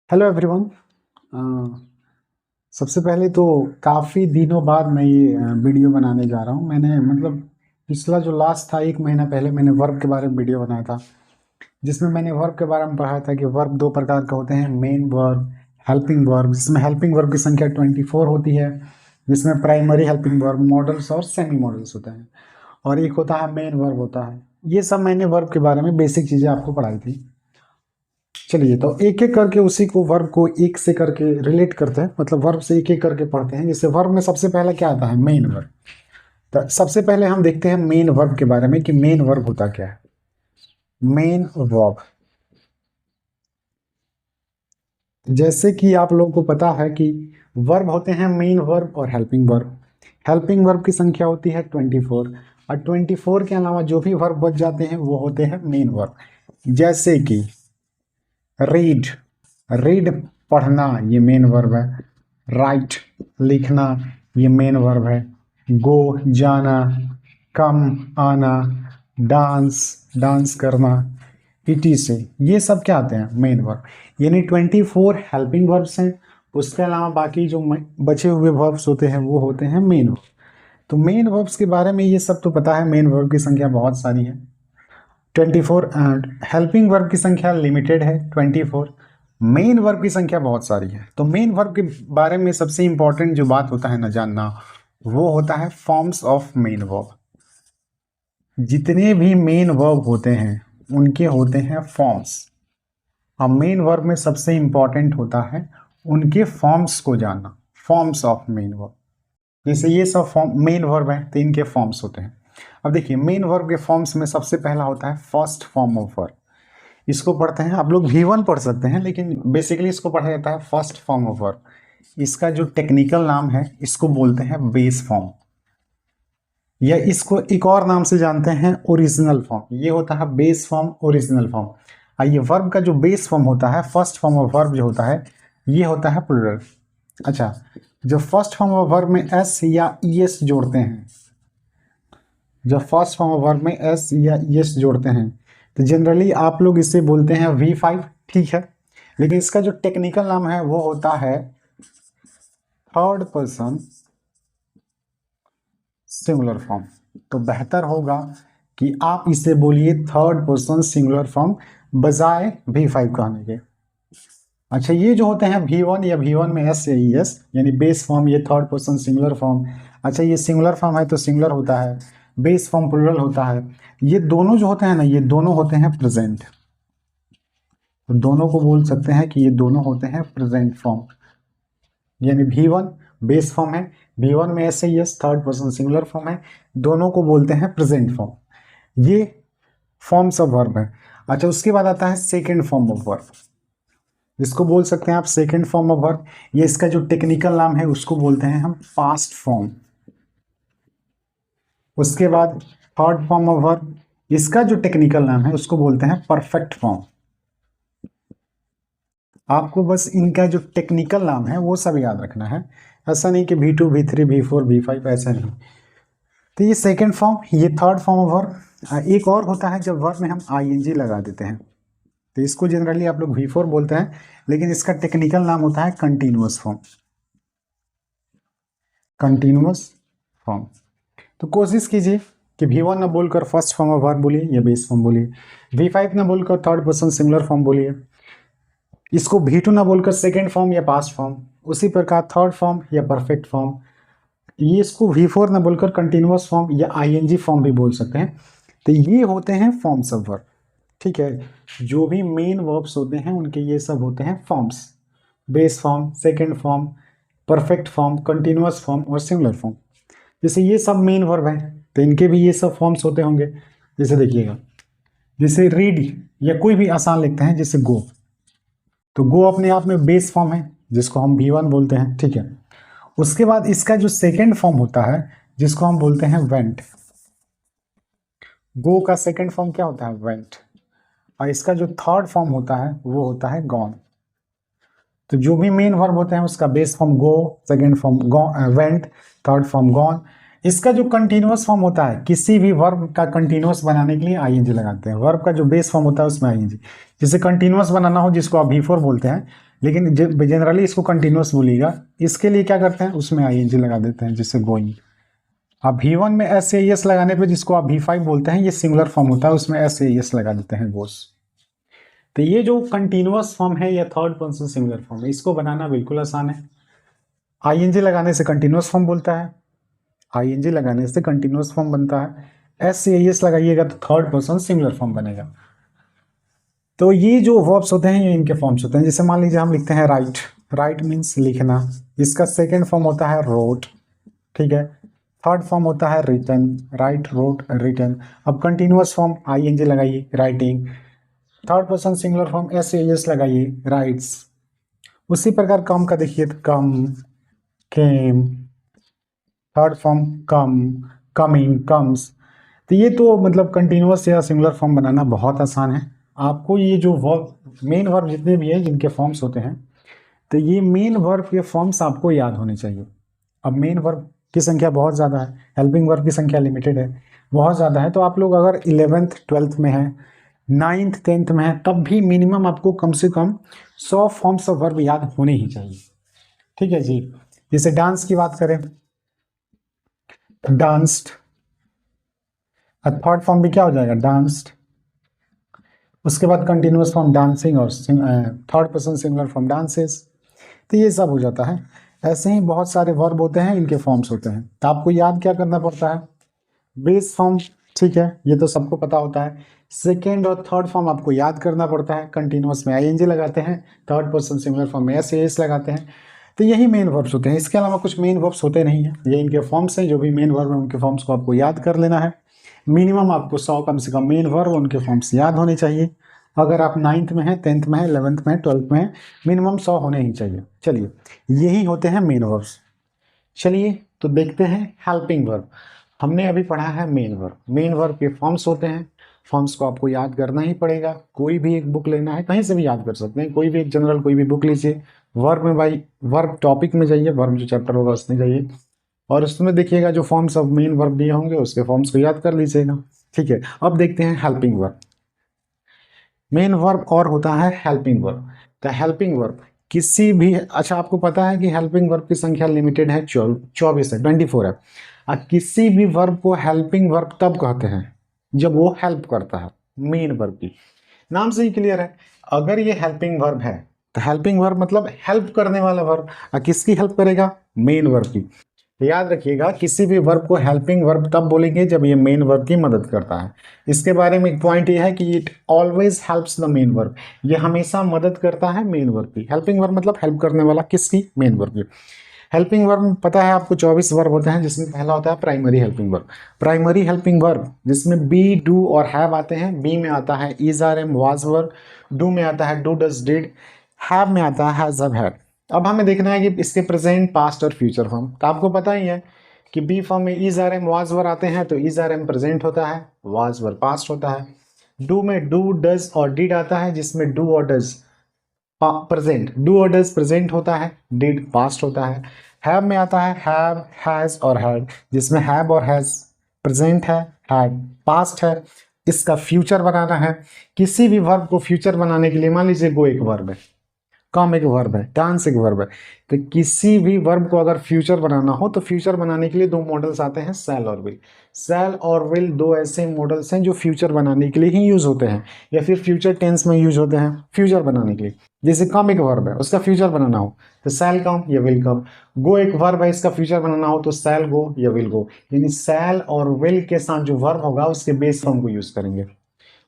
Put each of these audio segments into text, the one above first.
Hello everyone. सबसे पहले तो काफ़ी दिनों बाद मैं ये वीडियो बनाने जा रहा हूँ। मैंने मतलब पिछला जो लास्ट था 1 महीना पहले मैंने वर्ब के बारे में वीडियो बनाया था, जिसमें मैंने वर्ब के बारे में पढ़ा था कि वर्ब दो प्रकार के होते हैं, मेन वर्ब, हेल्पिंग वर्ब। जिसमें हेल्पिंग वर्ब की संख्या 24 होती है, जिसमें प्राइमरी हेल्पिंग वर्ब, मॉडल्स और सेमी मॉडल्स होते हैं, और एक होता है मेन वर्ब होता है। ये सब मैंने वर्ब के बारे में बेसिक चीज़ें आपको पढ़ाई थी। चलिए तो एक एक करके उसी को वर्ब को एक से करके रिलेट करते हैं, मतलब वर्ब से एक एक करके पढ़ते हैं। जैसे वर्ब में सबसे पहला क्या आता है? Main verb. तो सबसे पहले हम देखते हैं मेन वर्ब के बारे में कि मेन वर्ब होता क्या है। मेन वर्ब, जैसे कि आप लोगों को पता है कि वर्ब होते हैं मेन वर्ब और हेल्पिंग वर्ब। हेल्पिंग वर्ब की संख्या होती है 24, और 24 के अलावा जो भी वर्ब बच जाते हैं वो होते हैं मेन वर्ब। जैसे कि रीड, रीड पढ़ना, ये मेन वर्ब है। राइट लिखना, ये मेन वर्ब है। गो जाना, कम आना, डांस डांस करना, इटी से, ये सब क्या आते हैं? Main verb. यानी 24 हेल्पिंग वर्ब्स हैं। उसके अलावा बाकी जो बचे हुए वर्ब्स होते हैं वो होते हैं मेन वर्ब। तो मेन वर्ब्स के बारे में ये सब तो पता है। मेन वर्ब की संख्या बहुत सारी है 24, एंड हेल्पिंग वर्ब की संख्या लिमिटेड है 24। मेन वर्ब की संख्या बहुत सारी है। तो मेन वर्ब के बारे में सबसे इंपॉर्टेंट जो बात होता है ना जानना, वो होता है फॉर्म्स ऑफ मेन वर्ब। जितने भी मेन वर्ब होते हैं उनके होते हैं फॉर्म्स। अब मेन वर्ब में सबसे इंपॉर्टेंट होता है उनके फॉर्म्स को जानना, फॉर्म्स ऑफ मेन वर्ब। जैसे ये सब फॉर्म मेन वर्ब है तो इनके फॉर्म्स होते हैं। अब देखिए मेन वर्ब के फॉर्म्स में सबसे पहला होता है फर्स्ट फॉर्म ऑफ वर्ब। इसको पढ़ते हैं, आप लोग V1 पढ़ सकते हैं, लेकिन बेसिकली इसको पढ़ा जाता है फर्स्ट फॉर्म ऑफ वर्ब। इसका जो टेक्निकल नाम है इसको बोलते हैं बेस फॉर्म, या इसको एक और नाम से जानते हैं ओरिजिनल फॉर्म। ये होता है बेस फॉर्म, ओरिजिनल फॉर्म। आइए, वर्ब का जो बेस फॉर्म होता है, फर्स्ट फॉर्म ऑफ वर्ब जो होता है, ये होता है प्लूरल। अच्छा, जो फर्स्ट फॉर्म ऑफ वर्ब में एस या ईएस जोड़ते हैं, जब फर्स्ट फॉर्म ऑफ वर्ब में एस या एस जोड़ते हैं तो जनरली आप लोग इसे बोलते हैं V5, ठीक है। लेकिन इसका जो टेक्निकल नाम है वो होता है थर्ड पर्सन सिंगुलर फॉर्म। तो बेहतर होगा कि आप इसे बोलिए थर्ड पर्सन सिंगुलर फॉर्म बजाय V5 कहने के। अच्छा, ये जो होते हैं V1 या V1 में एस या एस, यानी बेस फॉर्म, ये थर्ड पर्सन सिंगुलर फॉर्म। अच्छा, ये सिंगुलर फॉर्म है तो सिंगुलर होता है, बेस फॉर्म प्लूरल होता है। ये दोनों जो होते हैं ना, ये दोनों होते हैं प्रेजेंट। तो दोनों को बोल सकते हैं कि ये दोनों होते हैं प्रेजेंट फॉर्म। यानी V1 बेस फॉर्म है, V1 में S S third person singular form है, दोनों को बोलते हैं प्रेजेंट फॉर्म। ये फॉर्म्स ऑफ वर्ब है। अच्छा, उसके बाद आता है सेकेंड फॉर्म ऑफ वर्ब। इसको बोल सकते हैं आप सेकेंड फॉर्म ऑफ वर्ब। ये इसका जो टेक्निकल नाम है उसको बोलते हैं हम पास्ट फॉर्म। उसके बाद थर्ड फॉर्म ऑफ वर्ब, इसका जो टेक्निकल नाम है उसको बोलते हैं परफेक्ट फॉर्म। आपको बस इनका जो टेक्निकल नाम है वो सब याद रखना है, ऐसा नहीं कि V2 V3 V4 V5, ऐसा नहीं। तो ये सेकेंड फॉर्म, ये थर्ड फॉर्म ऑफ वर्ब। एक और होता है जब वर्ब में हम ING लगा देते हैं, तो इसको जनरली आप लोग V4 बोलते हैं, लेकिन इसका टेक्निकल नाम होता है कंटिन्यूअस फॉर्म। Continuous form. तो कोशिश कीजिए कि V1 ना बोलकर फर्स्ट फॉर्म ऑफ वर्ब बोलिए या बेस फॉर्म बोलिए, V5 ना बोलकर थर्ड पर्सन सिंगुलर फॉर्म बोलिए, इसको V2 ना बोलकर सेकेंड फॉर्म या पास्ट फॉर्म, उसी प्रकार थर्ड फॉर्म या परफेक्ट फॉर्म, ये इसको V4 ना बोलकर कंटिन्यूअस फॉर्म या ING फॉर्म भी बोल सकते हैं। तो ये होते हैं फॉर्म्स ऑफ वर्ब, ठीक है। जो भी मेन वर्ब्स होते हैं उनके ये सब होते हैं forms, base form, second form, perfect form, continuous form और सिंगुलर फॉर्म। जैसे ये सब मेन वर्ब हैं तो इनके भी ये सब फॉर्म्स होते होंगे। जैसे देखिएगा, जैसे रीड या कोई भी आसान लिखते हैं, जैसे गो, तो गो अपने आप में बेस फॉर्म है जिसको हम V1 बोलते हैं, ठीक है। उसके बाद इसका जो सेकेंड फॉर्म होता है जिसको हम बोलते हैं वेंट। गो का सेकेंड फॉर्म क्या होता है? वेंट। और इसका जो थर्ड फॉर्म होता है वो होता है गॉन। तो जो भी मेन वर्ब होते हैं उसका base form go, second form went, third form gone. इसका जो कंटिन्यूअस फॉर्म होता है, किसी भी वर्ब का कंटिन्यूअस बनाने के लिए ING लगाते हैं। वर्ब का जो बेस फॉर्म होता है उसमें ING। जैसे कंटिन्यूअस बनाना हो जिसको आप V4 बोलते हैं, लेकिन जनरली इसको कंटिन्यूस बोलिएगा। इसके लिए क्या करते हैं, उसमें आईएनजी लगा देते हैं, जैसे गोइंग। अब V1 में एस ए एस लगाने पे, जिसको आप V5 बोलते हैं, ये सिंगुलर फॉर्म होता है, उसमें एस ए एस लगा देते हैं गोस। तो ये जो कंटिन्यूअस फॉर्म है या थर्ड पर्सन सिंगुलर फॉर्म है, इसको बनाना बिल्कुल आसान है। आईएनजी लगाने से कंटिन्यूअस फॉर्म बोलता है, आईएनजी लगाने से कंटिन्यूअस फॉर्म बनता है। एस ए एस लगाइएगा तो थर्ड पर्सन सिंगुलर फॉर्म बनेगा। तो ये जो वर्ब्स होते हैं ये इनके फॉर्म्स होते हैं। जैसे मान लीजिए हम लिखते हैं राइट, राइट मीन्स लिखना, इसका सेकेंड फॉर्म होता है रोट, ठीक है। थर्ड फॉर्म होता है रिटन, राइट रोट रिटन। अब कंटिन्यूअस फॉर्म आईएनजी लगाइए, writing. Third person singular form S A S लगाइए, राइट्स। उसी प्रकार कम का देखिए तो कम, केम। थर्ड फॉर्म कम, कमिंग, कम्स। तो ये तो मतलब कंटिन्यूअस या सिंगुलर फॉर्म बनाना बहुत आसान है। आपको ये जो वर्ब, मेन वर्ब जितने भी हैं जिनके फॉर्म्स होते हैं, तो ये मेन वर्ब के फॉर्म्स आपको याद होने चाहिए। अब मेन वर्ब की संख्या बहुत ज़्यादा है, हेल्पिंग वर्ब की संख्या लिमिटेड है, बहुत ज़्यादा है। तो आप लोग अगर 11th 12th में हैं, 9th 10th में है, तब भी मिनिमम आपको कम से कम 100 फॉर्म्स ऑफ वर्ब याद होने ही चाहिए, ठीक है जी। जैसे डांस की बात करें, डांस्ड, थर्ड फॉर्म भी क्या हो जाएगा, डांस्ड। उसके बाद कंटिन्यूअस फॉर्म डांसिंग, और third person singular form dances. तो ये सब हो जाता है। ऐसे ही बहुत सारे वर्ब होते हैं, इनके फॉर्म्स होते हैं। तो आपको याद क्या करना पड़ता है, बेस फॉर्म, ठीक है, ये तो सबको पता होता है। सेकेंड और थर्ड फॉर्म आपको याद करना पड़ता है। कंटिन्यूअस में आईएनजी लगाते हैं, थर्ड पर्सन सिंगुलर फॉर्म में एस एस लगाते हैं। तो यही मेन वर्ब्स होते हैं, इसके अलावा कुछ मेन वर्ब्स होते नहीं हैं। ये इनके फॉर्म्स हैं, जो भी मेन वर्ब है उनके फॉर्म्स को आपको याद कर लेना है। मिनिमम आपको 100 कम से कम मेन वर्ब उनके फॉर्म्स याद होने चाहिए। अगर आप 9th में हैं, 10th में हैं, 11th में हैं, 12th में हैं, मिनिमम 100 होने ही चाहिए। चलिए, यही होते हैं मेन वर्ब्स। चलिए तो देखते हैं हेल्पिंग वर्ब। हमने अभी पढ़ा है मेन वर्ब। मेन वर्ब के फॉर्म्स होते हैं, फॉर्म्स को आपको याद करना ही पड़ेगा। कोई भी एक बुक लेना है, कहीं से भी याद कर सकते हैं, कोई भी एक जनरल कोई भी बुक लीजिए, वर्ब में भाई वर्ब टॉपिक में जाइए, वर्ब जो चैप्टर होगा उसमें जाइए, और उसमें देखिएगा जो फॉर्म्स ऑफ मेन वर्ब दिए होंगे उसके फॉर्म्स को याद कर लीजिएगा, ठीक है। अब देखते हैं हेल्पिंग वर्ब। मेन वर्ब और होता है हेल्पिंग वर्ब। तो हेल्पिंग वर्ब किसी भी, अच्छा आपको पता है कि हेल्पिंग वर्ब की संख्या लिमिटेड है, 24 है, 24 है। किसी भी वर्ब को हेल्पिंग वर्ब तब कहते हैं जब वो हेल्प करता है, मेन वर्ब की। नाम से ही क्लियर है, अगर ये हेल्पिंग वर्ब है तो हेल्पिंग वर्ब मतलब हेल्प करने वाला वर्ब। किसकी हेल्प करेगा, मेन वर्ब की। तो याद रखिएगा, किसी भी वर्ब को हेल्पिंग वर्ब तब बोलेंगे जब ये मेन वर्ब की मदद करता है। इसके बारे में एक पॉइंट ये है कि it always helps the main verb, ये हमेशा मदद करता है मेन वर्ब की। हेल्पिंग वर्ब मतलब हेल्प करने वाला, किसकी, मेन वर्ब की। हेल्पिंग वर्ब में पता है आपको 24 वर्ब होते हैं, जिसमें पहला होता है primary helping verb. Primary helping verb जिसमें बी, डू और हैव आते हैं। बी में आता है is, are, am, was, were. Do में आता है डू, डज, डिड। हैव में आता है हैज, हैव, हैड। अब हमें देखना है कि इसके प्रेजेंट, पास्ट और फ्यूचर फॉर्म। तो आपको पता ही है कि बी फॉर्म में इज, आर, एम, वाज, वर आते हैं, तो इज, आर, एम प्रेजेंट होता है, वाज, वर पास्ट होता है। डू में डू, डज और डिड आता है, जिसमें डू और डज प्रेजेंट, डू और डज प्रेजेंट होता है, डिड पास्ट होता है। हैव में आता है हैव, हैज और हैड, जिसमें हैव और हैज प्रेजेंट है, हैड पास्ट है। इसका फ्यूचर बनाना है। किसी भी वर्ब को फ्यूचर बनाने के लिए, मान लीजिए गो एक वर्ब है, कम एक वर्ब है, डांस एक वर्ब है। तो किसी भी वर्ब को अगर फ्यूचर बनाना हो तो फ्यूचर बनाने के लिए दो मॉडल्स आते हैं, सेल और विल। सेल और विल दो ऐसे मॉडल्स हैं जो फ्यूचर बनाने के लिए ही यूज होते हैं, या फिर फ्यूचर टेंस में यूज होते हैं फ्यूचर बनाने के लिए। जैसे कम एक वर्ब है, उसका फ्यूचर बनाना हो तो सेल कम या विल कम। गो एक वर्ब है, इसका फ्यूचर बनाना हो तो सेल गो या विल गो। यानी सेल और विल के साथ जो वर्ब होगा उसके बेस फॉर्म को यूज करेंगे।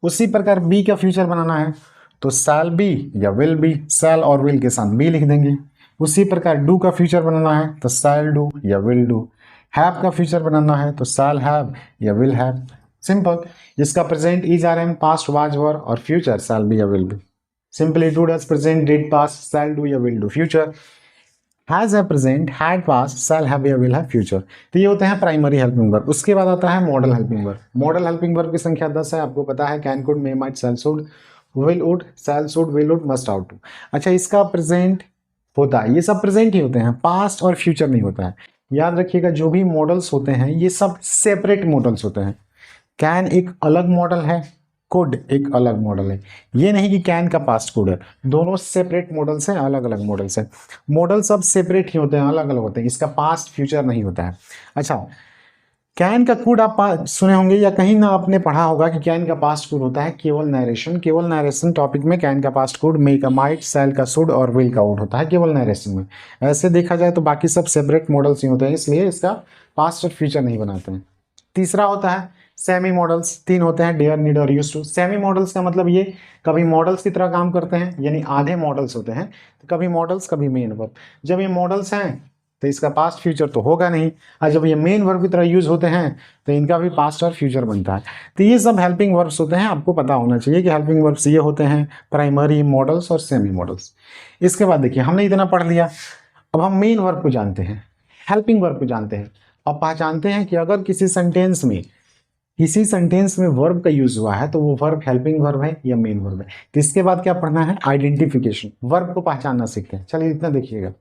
उसी प्रकार बी का फ्यूचर बनाना है तो शैल बी या विल बी, शैल और विल के साथ बी लिख देंगे। उसी प्रकार डू का फ्यूचर बनाना है तो शैल डू या विल डू। हैव का फ्यूचर बनाना है तो शैल हैव या विल हैव। सिंपल। जिसका present is, are, am, past, was, were और फ्यूचर शैल बी या will be. Simply do, does, present, did, past, shall do या विल डू। फ्यूचर हैज है present, had past, shall have या will have future. तो ये होते हैं primary helping verb. उसके बाद आता है modal helping verb. Modal helping verb की संख्या 10 है, आपको पता है, can, could, may, might, shall, should, will, would, shall, should, will, would, must, ought to. अच्छा, इसका प्रेजेंट होता है, ये सब प्रेजेंट ही होते हैं, पास्ट और फ्यूचर नहीं होता है। याद रखिएगा, जो भी मॉडल्स होते हैं ये सब सेपरेट मॉडल्स होते हैं। कैन एक अलग मॉडल है, कुड एक अलग मॉडल है, ये नहीं कि कैन का पास्ट कुड है, दोनों सेपरेट मॉडल्स हैं, अलग अलग मॉडल्स हैं। मॉडल सब सेपरेट ही होते हैं, अलग अलग होते हैं, इसका पास्ट फ्यूचर नहीं होता है। अच्छा, कैन का कुड आप सुने होंगे या कहीं ना आपने पढ़ा होगा कि कैन का पास्ट कुड होता है केवल नरेशन। केवल नरेशन टॉपिक में कैन का पास्ट कुड मे का माइट, सेल का शुड और विल का वुड होता है केवल नरेशन में। ऐसे देखा जाए तो बाकी सब सेपरेट मॉडल्स ही होते हैं, इसलिए इसका पास्ट और फ्यूचर नहीं बनाते हैं। तीसरा होता है सेमी मॉडल्स। तीन होते हैं, डेयर, नीड और यूज टू। सेमी मॉडल्स का मतलब ये कभी मॉडल्स की तरह काम करते हैं, यानी आधे मॉडल्स होते हैं, तो कभी मॉडल्स कभी मेन वर्ब। जब ये मॉडल्स हैं तो इसका पास्ट फ्यूचर तो होगा नहीं, और जब ये मेन वर्ब की तरह यूज होते हैं तो इनका भी पास्ट और फ्यूचर बनता है। तो ये सब हेल्पिंग वर्ब्स होते हैं, आपको पता होना चाहिए कि हेल्पिंग वर्ब्स ये होते हैं, प्राइमरी, मॉडल्स और सेमी मॉडल्स। इसके बाद देखिए हमने इतना पढ़ लिया, अब हम मेन वर्ब को जानते हैं, हेल्पिंग वर्ब को जानते हैं। अब पहचानते हैं कि अगर किसी सेंटेंस में वर्ब का यूज हुआ है तो वो वर्ब हेल्पिंग वर्ब है या मेन वर्ब है। तो इसके बाद क्या पढ़ना है, आइडेंटिफिकेशन, वर्ब को पहचानना सीखते हैं। चलिए इतना देखिएगा।